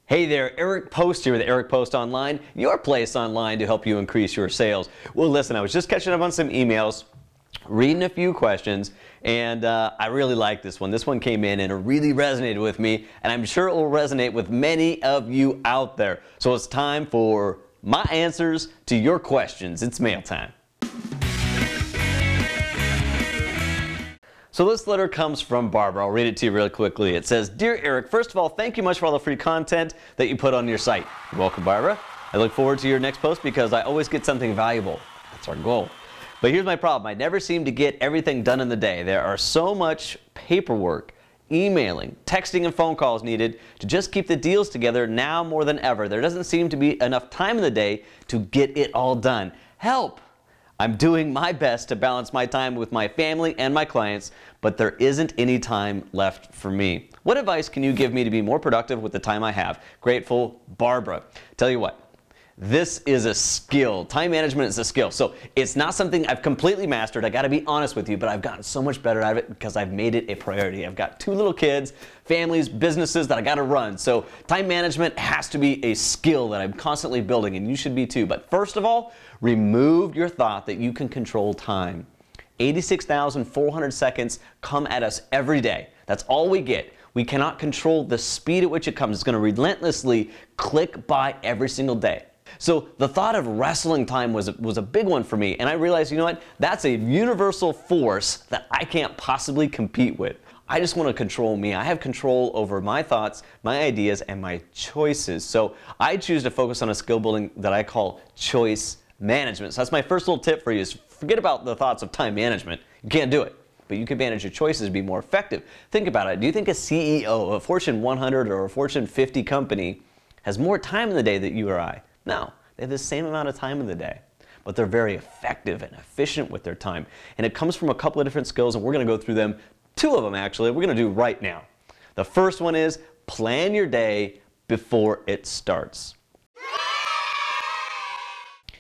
Hey there, Eric Post here with Eric Post Online, your place online to help you increase your sales. Well, listen, I was just catching up on some emails, reading a few questions, and I really like this one. This one came in and it really resonated with me, and I'm sure it will resonate with many of you out there. So it's time for my answers to your questions. It's mail time. So this letter comes from Barbara. I'll read it to you really quickly. It says, "Dear Eric, first of all, thank you much for all the free content that you put on your site." You're welcome, Barbara. I look forward to your next post because I always get something valuable. That's our goal. But here's my problem. I never seem to get everything done in the day. There are so much paperwork, emailing, texting, and phone calls needed to just keep the deals together now more than ever. There doesn't seem to be enough time in the day to get it all done. Help! I'm doing my best to balance my time with my family and my clients, but there isn't any time left for me. What advice can you give me to be more productive with the time I have? Grateful, Barbara. Tell you what, this is a skill. Time management is a skill. So it's not something I've completely mastered. I got to be honest with you, but I've gotten so much better at it because I've made it a priority. I've got 2 little kids, families, businesses that I got to run. So time management has to be a skill that I'm constantly building, and you should be too. But first of all, remove your thought that you can control time. 86,400 seconds come at us every day. That's all we get. We cannot control the speed at which it comes. It's going to relentlessly click by every single day. So the thought of wrestling time was a big one for me, and I realized, you know what, that's a universal force that I can't possibly compete with. I just want to control me. I have control over my thoughts, my ideas, and my choices. So I choose to focus on a skill building that I call choice management. So that's my first little tip for you, is forget about the thoughts of time management. You can't do it, but you can manage your choices to be more effective. Think about it. Do you think a CEO of a Fortune 100 or a Fortune 50 company has more time in the day than you or I? No, they have the same amount of time in the day, but they're very effective and efficient with their time. And it comes from a couple of different skills, and we're going to go through them. 2 of them, actually, we're going to do right now. The first one is plan your day before it starts.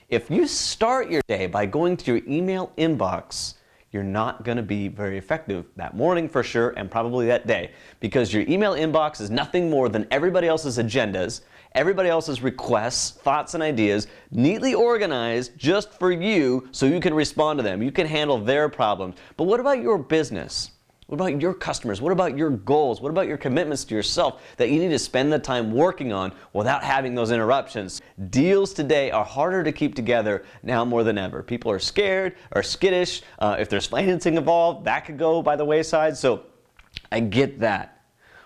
If you start your day by going to your email inbox, you're not going to be very effective that morning for sure, and probably that day, because your email inbox is nothing more than everybody else's agendas, everybody else's requests, thoughts, and ideas, neatly organized just for you so you can respond to them. You can handle their problems. But what about your business? What about your customers? What about your goals? What about your commitments to yourself that you need to spend the time working on without having those interruptions? Deals today are harder to keep together now more than ever. People are scared or skittish. If there's financing involved, that could go by the wayside. So I get that.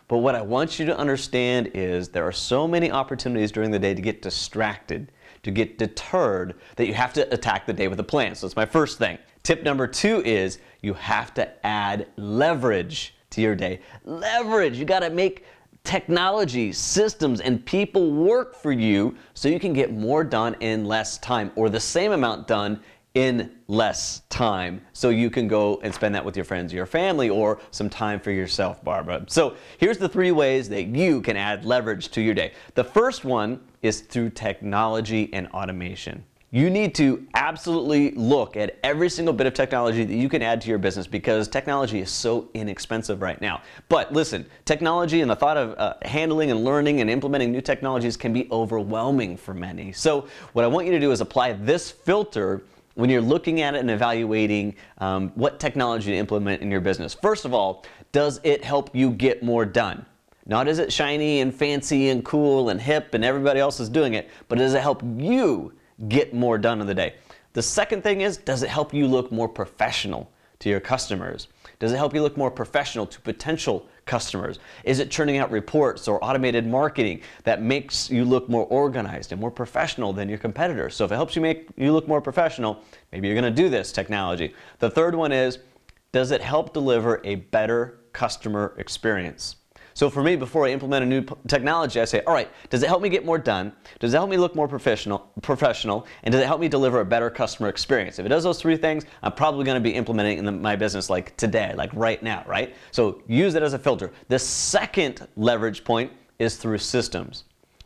But what I want you to understand is there are so many opportunities during the day to get distracted, to get deterred, that you have to attack the day with a plan. So that's my first thing. Tip number 2 is you have to add leverage to your day. Leverage. You got to make technology, systems, and people work for you so you can get more done in less time, or the same amount done in less time, so you can go and spend that with your friends or your family, or some time for yourself, Barbara. So here's the 3 ways that you can add leverage to your day. The first one is through technology and automation. You need to absolutely look at every single bit of technology that you can add to your business, because technology is so inexpensive right now. But listen, technology and the thought of handling and learning and implementing new technologies can be overwhelming for many. So what I want you to do is apply this filter when you're looking at it and evaluating what technology to implement in your business. First of all, does it help you get more done? Not is it shiny and fancy and cool and hip and everybody else is doing it, but does it help you get more done in the day? The second thing is, does it help you look more professional to your customers? Does it help you look more professional to potential customers? Is it churning out reports or automated marketing that makes you look more organized and more professional than your competitors? So if it helps you make you look more professional, maybe you're going to do this technology. The third one is, does it help deliver a better customer experience? So for me, before I implement a new technology, I say, all right, does it help me get more done? Does it help me look more professional? And does it help me deliver a better customer experience? If it does those 3 things, I'm probably going to be implementing it in my business like today, like right now, right? So use it as a filter. The second leverage point is through systems.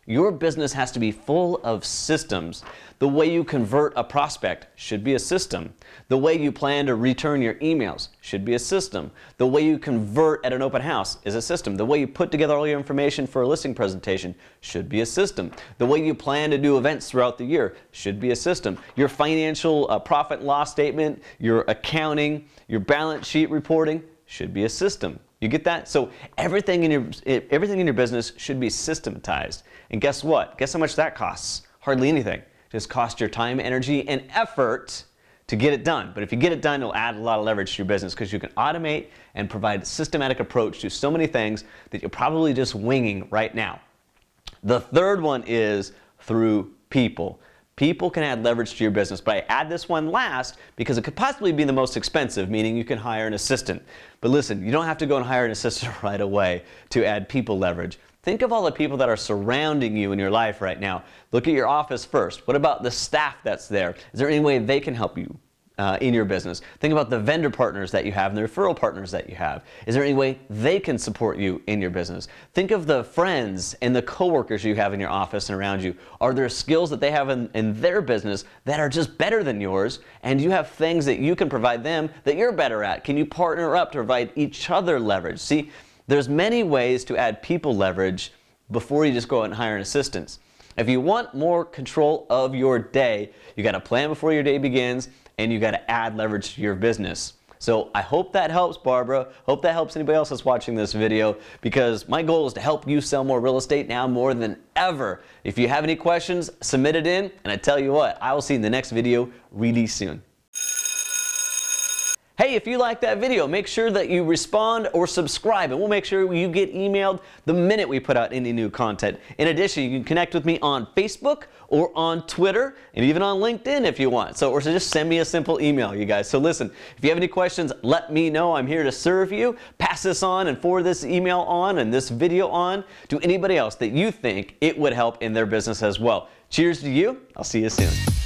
Your business has to be full of systems. The way you convert a prospect should be a system. The way you plan to return your emails should be a system. The way you convert at an open house is a system. The way you put together all your information for a listing presentation should be a system. The way you plan to do events throughout the year should be a system. Your financial profit and loss statement, your accounting, your balance sheet reporting should be a system. You get that? So everything in your business should be systematized. And guess what? Guess how much that costs? Hardly anything. It just costs your time, energy, and effort to get it done. But if you get it done, it'll add a lot of leverage to your business because you can automate and provide a systematic approach to so many things that you're probably just winging right now. The third one is through people. People can add leverage to your business, but I add this one last because it could possibly be the most expensive, meaning you can hire an assistant. But listen, you don't have to go and hire an assistant right away to add people leverage. Think of all the people that are surrounding you in your life right now. Look at your office first. What about the staff that's there? Is there any way they can help you in your business? Think about the vendor partners that you have and the referral partners that you have. Is there any way they can support you in your business? Think of the friends and the coworkers you have in your office and around you. Are there skills that they have in their business that are just better than yours, and you have things that you can provide them that you're better at? Can you partner up to provide each other leverage? See, there's many ways to add people leverage before you just go out and hire an assistant. If you want more control of your day, you got to plan before your day begins, and you got to add leverage to your business. So I hope that helps, Barbara. Hope that helps anybody else that's watching this video, because my goal is to help you sell more real estate now more than ever. If you have any questions, submit it in, and I tell you what, I will see you in the next video really soon. Hey, if you like that video, make sure that you respond or subscribe, and we'll make sure you get emailed the minute we put out any new content. In addition, you can connect with me on Facebook or on Twitter and even on LinkedIn if you want. Or just send me a simple email, you guys. So listen, if you have any questions, let me know. I'm here to serve you. Pass this on and forward this email on and this video on to anybody else that you think it would help in their business as well. Cheers to you. I'll see you soon.